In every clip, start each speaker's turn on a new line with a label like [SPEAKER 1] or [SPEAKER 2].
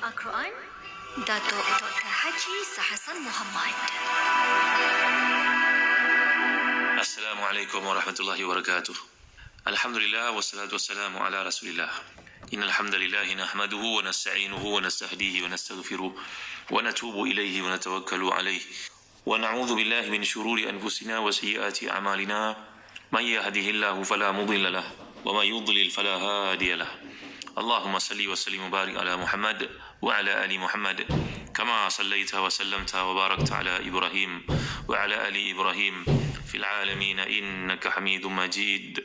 [SPEAKER 1] Al-Quran, Datuk Dr. Haji Sahasan Muhammad.
[SPEAKER 2] Assalamualaikum warahmatullahi wabarakatuh. Alhamdulillah wassalatu wassalamu ala Rasulillah. Innal hamdalillah nahmaduhu wa nasta'inuhu wa nastahdihi wa nastaghfiruh wa natubu ilayhi wa natawakkalu alayhi wa na'udzu billahi min shururi anfusina wa sayyiati a'malina. May yahdihillahu fala mudilla lahu wa may yudlil fala hadiya lahu. Allahumma salli wa sallim wa barik ala Muhammad wa ala ali Muhammad kama sallaita wa sallamta wa barakta ala Ibrahim wa ala ali Ibrahim fil alamin innaka Hamidum Majid.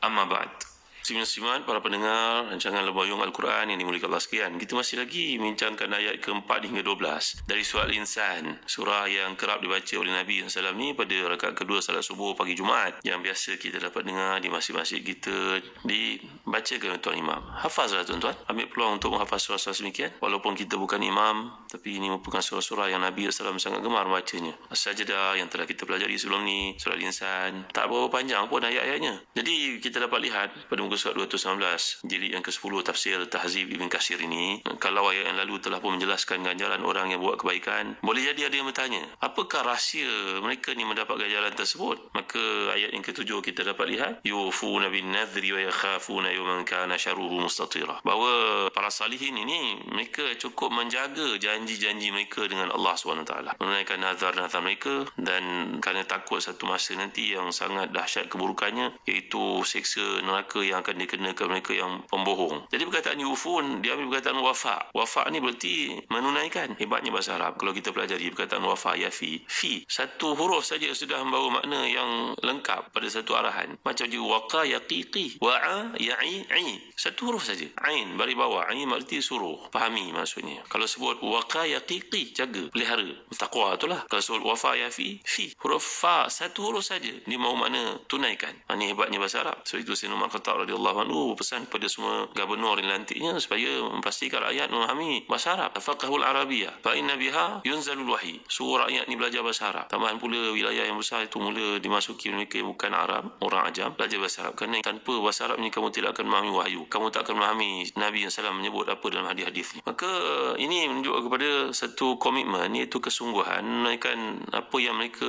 [SPEAKER 2] Amma ba'd. Muslimin, para pendengar rancangan Lembayung Al-Quran yang dimuliakan Allah sekalian, kita masih lagi membincangkan ayat ke-4 hingga 12 dari surah Al-Insan, surah yang kerap dibaca oleh Nabi SAW ni pada rakaat kedua salat subuh pagi Jumaat, yang biasa kita dapat dengar di masjid-masjid kita dibacakan oleh tuan imam. Hafazlah tuan-tuan, ambil peluang untuk menghafaz surah-surah semikian. Walaupun kita bukan imam, tapi ini merupakan surah-surah yang Nabi SAW sangat gemar membacanya. As-Sajdah yang telah kita pelajari sebelum ni, surah Al-Insan, tak berapa panjang pun ayat-ayatnya. Jadi kita dapat lihat pada muka surat 219 jilid yang ke-10 tafsir Tahzib Ibn Katsir ini, kalau ayat yang lalu telah pun menjelaskan ganjaran orang yang buat kebaikan, boleh jadi ada yang bertanya, apakah rahsia mereka ni mendapat ganjaran tersebut? Maka ayat yang ke-7 kita dapat lihat, yufuna bin nadhri wa yakhafuna yawman kana syarruhu mustatira, bahawa para salihin ini mereka cukup menjaga janji-janji mereka dengan Allah SWT, menunaikan nazar-nazar mereka, dan kerana takut satu masa nanti yang sangat dahsyat keburukannya, iaitu seksa neraka yang akan dikenakan mereka yang pembohong. Jadi perkataan yufun diambil perkataan wafa. Wafa ni berarti menunaikan. Hebatnya bahasa Arab, kalau kita pelajari perkataan wafa, yafi, fi, satu huruf saja sudah membawa makna yang lengkap pada satu arahan. Macam juga waqa yaqiqi, wa'a ya'i i, satu huruf saja. Ain bari bawah, i berarti suruh, fahami maksudnya. Kalau sebut waqa yaqiqi, jaga, pelihara, taqwa itulah. Kalau sebut wafa yafi, fi, huruf fa satu huruf saja dia mahu makna tunaikan. Ini hebatnya bahasa Arab. So itu Sayyidina Umar Khattab radhiyallahu anhu pesan kepada semua gubernur yang lantiknya supaya memastikan rakyat memahami bahasa Arab. Faqahul Arabiyyah fa inna biha yunzalul wahyi. Suruh rakyat ni belajar bahasa Arab. Tambahan pula wilayah yang besar itu mula dimasuki mereka yang bukan Arab, orang ajam, belajar bahasa Arab. Kerana tanpa bahasa Arab ni kamu tidak akan memahami wahyu. Kamu tak akan memahami Nabi SAW menyebut apa dalam hadis-hadis ni. Maka ini menunjuk kepada satu komitmen, iaitu kesungguhan menunaikan apa yang mereka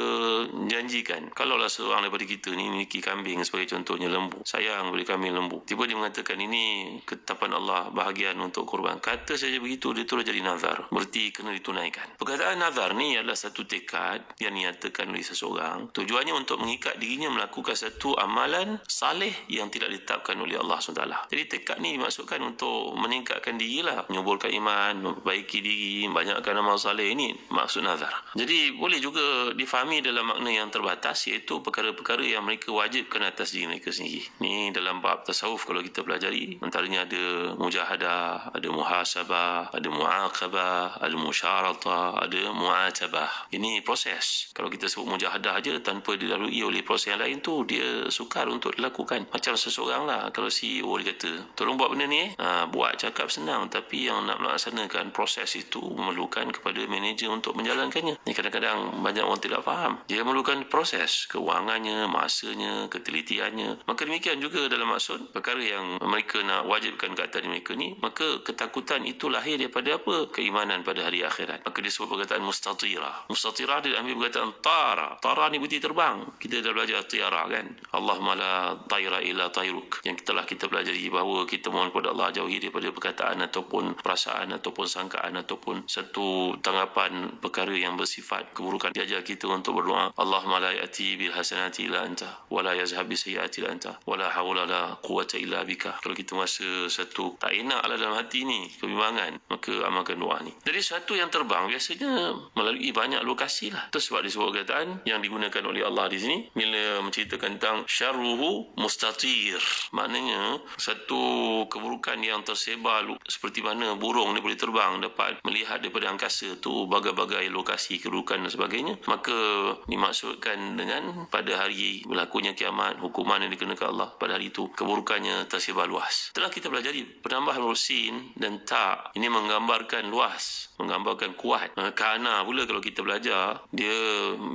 [SPEAKER 2] janjikan. Kalaulah seorang daripada kita ni memiliki kambing sebagai contohnya, lembu, sayang beri kambing lembu, tiba dia mengatakan ini ketetapan Allah, bahagian untuk korban, kata saja begitu, dia terus jadi nazar, berarti kena ditunaikan. Perkataan nazar ni adalah satu tekad yang dinyatakan oleh seseorang, tujuannya untuk mengikat dirinya melakukan satu amalan saleh yang tidak ditetapkan oleh Allah SWT. Jadi tekad ni dimaksudkan untuk meningkatkan dirilah, menyuburkan iman, memperbaiki diri, banyakkan amal saleh. Ini maksud nazar. Jadi boleh juga difahami dalam makna yang terbatas, iaitu perkara-perkara yang mereka wajibkan atas diri mereka sendiri. Ni dalam bab tasawuf kalau kita pelajari, antaranya ada mujahadah, ada muhasabah, ada muaqabah, ada musyaratah, ada mu'atabah. Ini proses. Kalau kita sebut mujahadah aja tanpa dilalui oleh proses yang lain tu, dia sukar untuk dilakukan. Macam seseorang lah, kalau CEO dia kata, tolong buat benda ni, buat, cakap senang, tapi yang nak melaksanakan proses itu memerlukan kepada manager untuk menjalankannya. Ni kadang-kadang banyak orang tidak faham. Dia memerlukan proses, kewangannya, masanya, ketelitiannya. Maka demikian juga dalam maksud perkara yang mereka nak wajibkan ke atas mereka ni, maka ketakutan itu lahir daripada apa? Keimanan pada hari akhirat. Maka disebut perkataan mustatirah. Mustatirah dia ambil perkataan tara. Tara ni berarti terbang. Kita dah belajar tiara kan. Allahumma la taira illa tairuk. Yang telah kita pelajari bahawa kita mohon kepada Allah jauhi daripada perkataan ataupun perasaan ataupun sangkaan ataupun satu tanggapan perkara yang bersifat keburukan. Diajar kita untuk berdoa, Allahumma la ya'ti bil hasanati illa anta wa la yazhab bis sayyiati illa anta wa la hawla la quwwata illa bika. Kalau kita rasa satu tak enak lah dalam hati ni, kebimbangan, maka amalkan doa ni. Jadi satu yang terbang biasanya melalui banyak lokasi lah. Itu sebab disebut perkataan yang digunakan oleh Allah di sini bila menceritakan tentang syarruhu mustatir. Maknanya satu keburukan yang tersebar seperti mana burung ni boleh terbang dapat melihat daripada angkasa tu bagai-bagai lokasi keburukan dan sebagainya. Maka dimaksudkan dengan pada hari berlakunya kiamat, hukuman yang dikenakan Allah pada hari itu,
[SPEAKER 3] keburukannya tersebar luas. Telah kita pelajari penambahan huruf sin dan ta ini menggambarkan luas, menggambarkan kuat. Kana pula kalau kita belajar, dia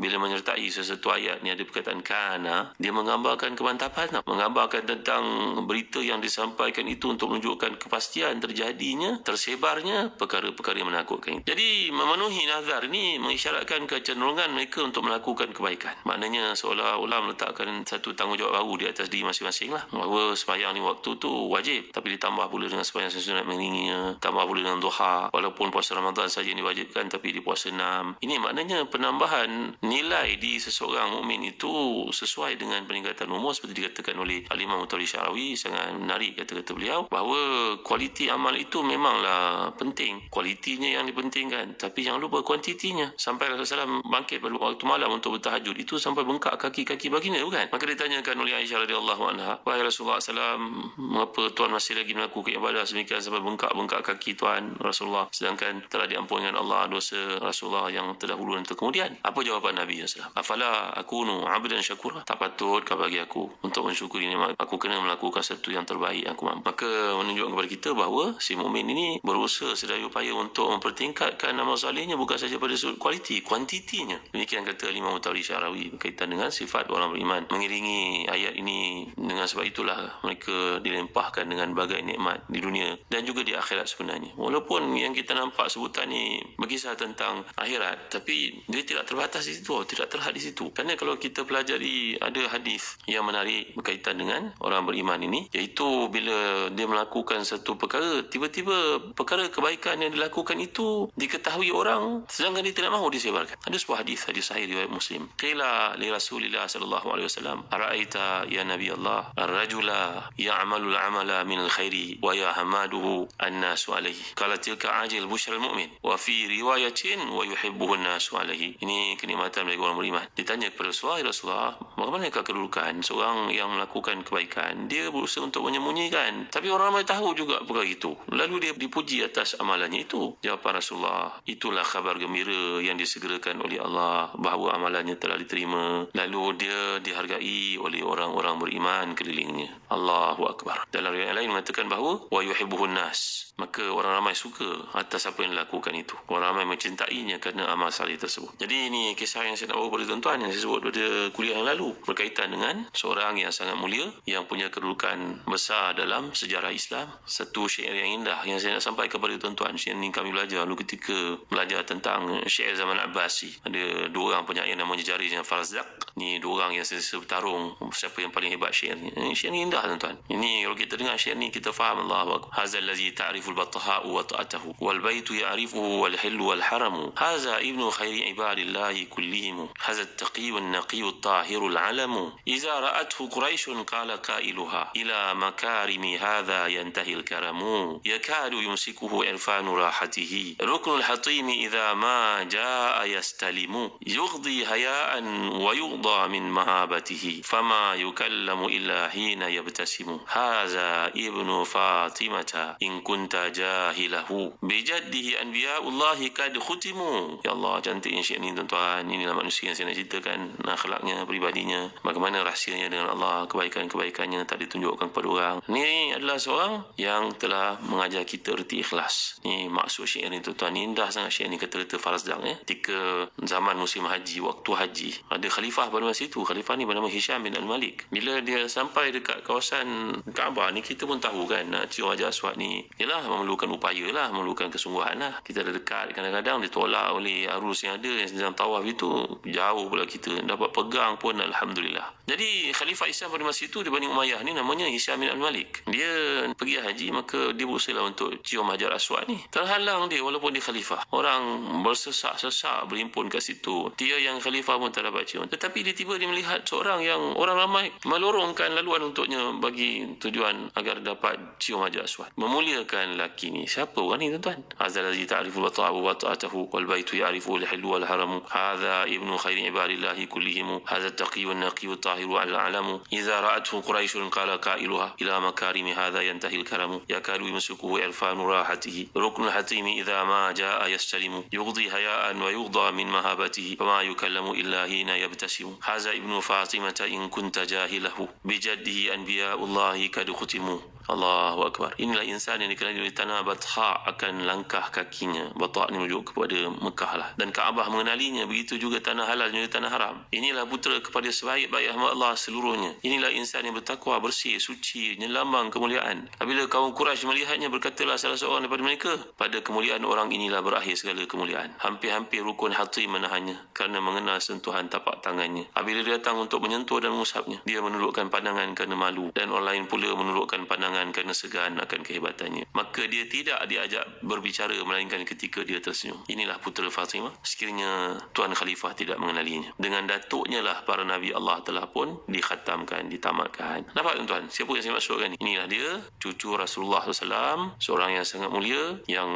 [SPEAKER 3] bila menyertai sesuatu ayat ni ada perkataan kana, dia menggambarkan kemantapan, menggambarkan tentang berita yang disampaikan itu untuk menunjukkan kepastian terjadinya, tersebarnya perkara-perkara yang menakutkan. Jadi memenuhi nazar ni mengisyaratkan kecenderungan mereka untuk melakukan kebaikan. Maknanya seolah-olah meletakkan satu tanggungjawab baru di atas diri masing-masing lah. Bahawa sembahyang ni waktu tu wajib, tapi ditambah pula dengan sembahyang sunat mengiringnya, tambah pula dengan duha. Walaupun puasa Ramadan saja yang diwajibkan, tapi di puasa 6. Ini maknanya penambahan nilai di seseorang mukmin itu sesuai dengan peningkatan umur, seperti dikatakan oleh Al-Imam Mutawalli Syarawi. Sangat menarik kata-kata beliau, bahawa kualiti amal itu memanglah penting, kualitinya yang dipentingkan, tapi jangan lupa kuantitinya. Sampai Rasulullah SAW bangkit pada waktu malam untuk bertahajud, itu sampai bengkak kaki-kaki baginda, bukan? Maka ditanyakan oleh Aisyah radhiyallahu anha, wahai Rasulullah SAW, mengapa Tuan masih lagi melakukan ibadah semikian sampai bengkak-bengkak kaki Tuan Rasulullah, sedangkan telah diampunkan Allah dosa Rasulullah yang terdahulu dan terkemudian? Apa jawapan Nabi SAW? Afala akunu abdan syakura? Tak patut kau bagi aku untuk mensyukuri nikmat, aku kena melakukan sesuatu yang terbaik yang aku mampu. Maka menunjukkan kepada kita bahawa si mukmin ini berusaha sedaya upaya untuk mempertingkatkan amal salihnya, bukan saja pada sudut kualiti, kuantitinya. Demikian kata Imam Mutawalli Syarawi berkaitan dengan sifat orang beriman. Mengiringi ayat ini, dengan sebab itulah mereka dilempahkan dengan bagai nikmat di dunia dan juga di akhirat sebenarnya. Walaupun yang kita nampak sebutan ni berkisah tentang akhirat, tapi dia tidak terbatas di situ, tidak terhad di situ. Kerana kalau kita pelajari, ada hadis yang menarik berkaitan dengan orang beriman ini, iaitu bila dia melakukan satu perkara, tiba-tiba perkara kebaikan yang dilakukan itu diketahui orang, sedangkan dia tidak mahu disebarkan. Ada sebuah hadis sahih riwayat Muslim. Qila li Rasulillah sallallahu alaihi wasallam, ara'aita ya Nabi Allah ar-rajula ya'malu al-amala min al-khairi wa yahmaduhu an-nasu alaihi. Qala tilka ajil busyral mu'min wa fi riwayatin wa yuhibbuhu an-nasu alaihi. Ini kenikmatan bagi orang beriman. Ditanya kepada Rasulullah, bagaimanakah kedudukan seorang yang melakukan kebaikan? Dia berusaha untuk menyembunyikan, tapi orang ramai tahu juga perkara itu, lalu dia dipuji atas amalannya itu. Jawapan Rasulullah, itulah khabar gembira yang disegerakan oleh Allah bahawa amalannya telah diterima, lalu dia dihargai oleh orang-orang beriman kelilingnya. Allahu Akbar. Dalam riwayat lain mengatakan bahawa wa yuhibbuhun nas, maka orang ramai suka atas apa yang dilakukan itu. Orang ramai mencintainya kerana amal salih tersebut. Jadi ini kisah yang saya nak bawa pada tuan-tuan, yang saya sebut pada kuliah yang lalu, berkaitan dengan seorang yang sangat mulia, yang punya kedudukan besar dalam sejarah Islam. Satu syair yang indah yang saya nak sampaikan kepada tuan-tuan. Syair ini kami belajar dulu ketika belajar tentang syair zaman Abbasi. Ada dua orang penyair namanya Jarir dan Farzaq. Ni dua orang yang sentiasa bertarung siapa yang paling hebat syairnya. Syair ni indah tuan-tuan. Ini kalau kita dengar syair ni, kita faham Allah Akbar. Hazal ladzi ta'riful batha'u wa ta'atahu wal baitu ya'rifuhu wal hillu wal haramu. Haza ibnu khairi ibadillahi kullihim. Haza at-taqi wan naqi at-tahiru al-alamu. Iza ra'athu quraisyun qala qailuha ila makarimi hadha yantahi al-karamu. Yakadu yumsikuhu irfanu rahatihi. Ruknul hatimi idza ma jaa yastalimu. Yughdi hayaan wa yughda min mahabatihi. Fama yukallamu illa hina yabtasimu. Haza ibnu Fatimata in kunta jahilahu. Bijaddihi anbiya'ullahi kad khutimu. Ya Allah, cantiknya syair ni tuan-tuan. Inilah manusia yang saya nak ceritakan, akhlaknya, pribadinya, bagaimana rahsianya dengan Allah, kebaikan-kebaikannya tak ditunjukkan kepada orang. Ini adalah seorang yang telah mengajar kita erti ikhlas. Ni maksud syair ni tuan-tuan. Indah sangat syair ni, kata-kata Farzaq. Ketika zaman musim haji, waktu haji, ada khalifah pada masa itu. Khalifah ni bernama Hisham bin Al-Malik. Bila dia sampai dekat kawasan Kaabah ni, kita pun tahu kan, nak cium Hajar Aswad ni ialah memerlukan upaya lah, memerlukan kesungguhan lah. Kita dah dekat, kadang-kadang ditolak oleh arus yang ada yang sedang tawaf itu, jauh pula kita dapat pegang pun alhamdulillah. Jadi Khalifah Islam pada masa itu di Bani Umayyah ni namanya Hisham bin Al-Malik. Dia pergi haji, maka dia berusaha untuk cium Hajar Aswad ni. Terhalang dia walaupun dia khalifah. Orang bersesak-sesak berhimpun kat situ. Dia yang khalifah pun tak dapat cium. Tetapi dia tiba dia melihat seorang yang orang ramai melorongkan laluan untuknya bagi tujuan agar dapat cium Hajar Aswad. Memuliakan lelaki ni. Siapa orang ni tuan-tuan? Hazal ladzi ta'riful batha'u wa ta'atahu wal baitu ya'rifu al-hillu wal haramu. Hadza ibnu khairi ibadillahi kullihim. Hadza at-taqi wan naqi at-tahiru al-alamu. Idza ra'athu quraisyun qala qailuha ila makarimi hadza yantahi al-karamu. Yakadu yumsikuhu irfanu rahatihi. Ruknul hatimi idza ma jaa yastalimu. Yughdi hayaan wa yughda min mahabatihi. Fama yukallamu illa hina yabtasimu. Hadza ibnu Fatimata in kunta jahilahu. Bijaddihi anbiya anbiya'ullahi kad khutimu. Allahu Akbar. Inilah insan yang dikenali di tanah Batha akan langkah kakinya. Batha ni merujuk kepada Mekah lah. Dan Kaabah mengenalinya. Begitu juga tanah halal dan tanah haram. Inilah putera kepada sebaik-baik hamba Allah seluruhnya. Inilah insan yang bertakwa, bersih, suci, lambang kemuliaan. Apabila kaum Quraisy melihatnya, berkatalah salah seorang daripada mereka, pada kemuliaan orang inilah berakhir segala kemuliaan. Hampir-hampir rukun hati menahannya kerana mengenal sentuhan tapak tangannya. Apabila dia datang untuk menyentuh dan mengusapnya, dia menundukkan pandangan kerana malu, dan orang lain pula menundukkan pandangan kerana segan akan kehebatannya. Maka dia tidak diajak berbicara melainkan ketika dia tersenyum. Inilah putera Fatimah. Sekiranya Tuan Khalifah tidak mengenalinya, dengan datuknya lah para Nabi Allah telah pun dikhatamkan, ditamatkan. Nampak tuan-tuan? Siapa yang saya maksudkan ni? Inilah dia, cucu Rasulullah SAW, seorang yang sangat mulia, yang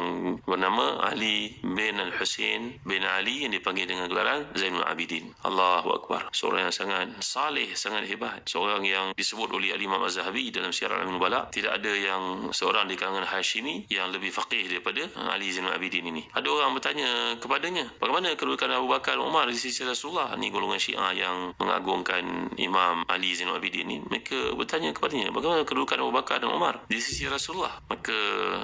[SPEAKER 3] bernama Ali bin Al-Husain bin Ali, yang dipanggil dengan gelaran Zainul Abidin. Allahu Akbar. Seorang yang sangat saleh, sangat hebat. Seorang yang disebut oleh Imam Az-Zahabi dalam Syiar Al-Amin Nubala, tidak ada yang seorang di kalangan Hashimi yang lebih faqih daripada Ali Zainul Abidin ini. Ada orang bertanya kepadanya, bagaimana kedudukan Abu Bakar dan Umar di sisi Rasulullah? Ni golongan Syiah yang mengagungkan Imam Ali Zainul Abidin ini. Mereka bertanya kepadanya, bagaimana kedudukan Abu Bakar dan Umar di sisi Rasulullah? Maka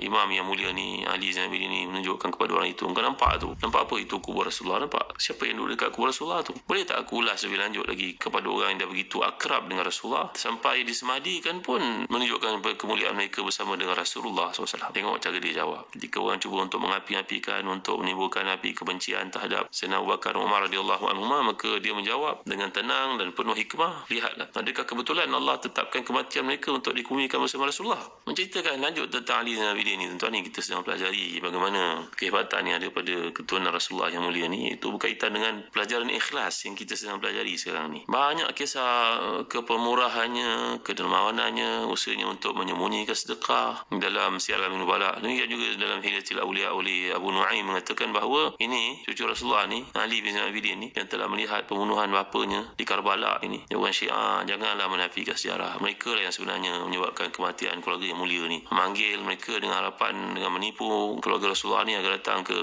[SPEAKER 3] Imam yang mulia ni, Ali Zainul Abidin ini, menunjukkan kepada orang itu, engkau nampak tu? Nampak apa itu kubur Rasulullah? Nampak siapa yang duduk dekat kubur Rasulullah tu? Boleh tak aku ulas lebih lanjut lagi kepada orang yang dah begitu akrab dengan Rasulullah, sampai disemadikan pun menunjukkan kemuliaan mereka bersama dengan Rasulullah SAW. Tengok cara dia jawab. Ketika orang cuba untuk mengapi-apikan, untuk menimbulkan api kebencian terhadap Sayyidina Abu Bakar Umar radhiyallahu anhuma, maka dia menjawab dengan tenang dan penuh hikmah. Lihatlah, adakah kebetulan Allah tetapkan kematian mereka untuk dikumikan bersama Rasulullah? Menceritakan lanjut tentang Ali bin Abi Thalib ini, tuan-tuan, ni kita sedang pelajari bagaimana kehebatan yang ada pada keturunan Rasulullah yang mulia ni. Itu berkaitan dengan pelajaran ikhlas yang kita sedang pelajari sekarang ni. Banyak kisah kepemurahannya, kedermawanannya, usahanya untuk menyembunyikan sedekah dalam Syiar Al-Amin Nubala. Demikian juga dalam Hilyatul Awliya oleh Abu Nu'aim mengatakan bahawa ini cucu Rasulullah ni, Ali bin Abi Thalib ni, yang telah melihat pembunuhan bapanya di Karbala ini. Orang Syiah janganlah menafikan sejarah. Mereka lah yang sebenarnya menyebabkan kematian keluarga yang mulia ni. Memanggil mereka dengan harapan, dengan menipu keluarga Rasulullah ni agar datang ke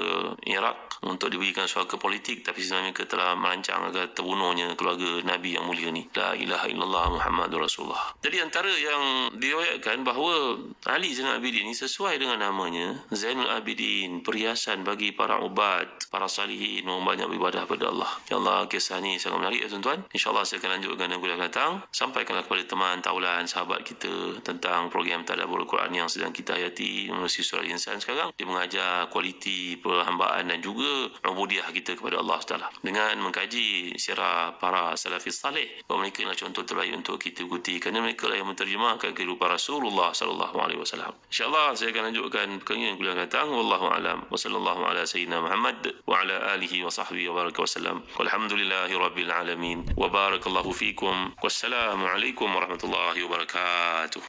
[SPEAKER 3] Iraq untuk diberikan suaka politik, tapi sebenarnya mereka telah merancang agar terbunuhnya keluarga Nabi yang mulia ni. La ilaha illallah Muhammadur Rasulullah. Jadi antara yang diriwayatkan bahawa Ali Zainul Abidin ini sesuai dengan namanya, Zainul Abidin, perhiasan bagi para ubad, para salihin, orang banyak beribadah pada Allah. InsyaAllah kisah ni sangat menarik ya tuan-tuan. InsyaAllah saya akan lanjutkan dan kuliah datang. Sampaikanlah kepada teman, taulan, sahabat kita tentang program Tadabbur Al-Quran yang sedang kita hayati menerusi surah Insan sekarang. Dia mengajar kualiti perhambaan dan juga ubudiah kita kepada Allah Taala dengan mengkaji sirah para salafis salih, bahawa mereka adalah contoh terbaik untuk kita ikuti, kerana mereka lah yang menterjemahkan kehidupan Rasulullah sallallahu alaihi wasallam. Insya-Allah saya akan lanjutkan perkara yang kuliah datang. Wallahu a'lam. Wa sallallahu ala sayyidina Muhammad wa ala alihi wa sahbihi wa baraka wasallam. Walhamdulillahi rabbil alamin. Wa barakallahu fikum. Wassalamu alaikum warahmatullahi wabarakatuh.